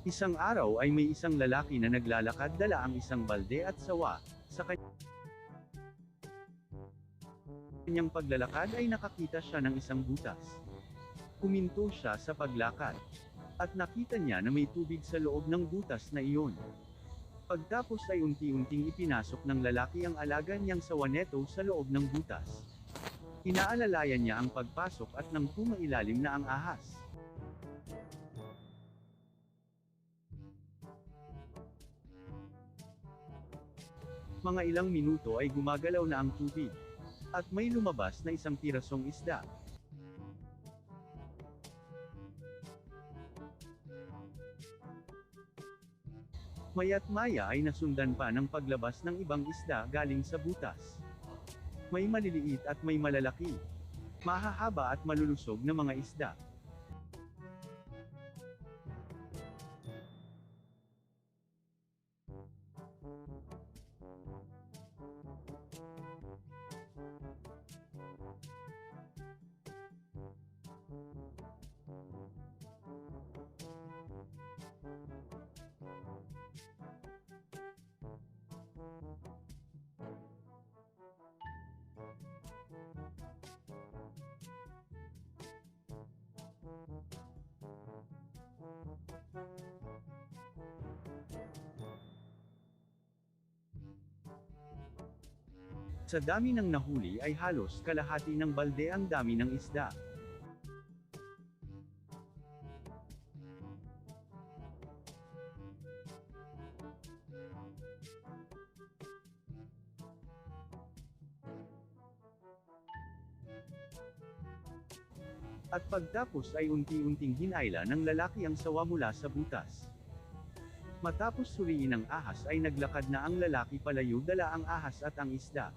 Isang araw ay may isang lalaki na naglalakad dala ang isang balde at sawa. Sa kanyang paglalakad ay nakakita siya ng isang butas. Huminto siya sa paglakad. At nakita niya na may tubig sa loob ng butas na iyon. Pagtapos ay unti-unting ipinasok ng lalaki ang alaga niyang sawa neto sa loob ng butas. Inaalalayan niya ang pagpasok at nang pumailalim na ang ahas. Mga ilang minuto ay gumagalaw na ang tubig. At may lumabas na isang pirasong isda. Maya't maya ay nasundan pa ng paglabas ng ibang isda galing sa butas. May maliliit at may malalaki. Mahahaba at malulusog na mga isda. Sa dami ng nahuli ay halos kalahati ng balde ang dami ng isda. At pagtapos ay unti-unting hinayla ng lalaki ang sawa mula sa butas. Matapos suriin ang ahas ay naglakad na ang lalaki palayo dala ang ahas at ang isda.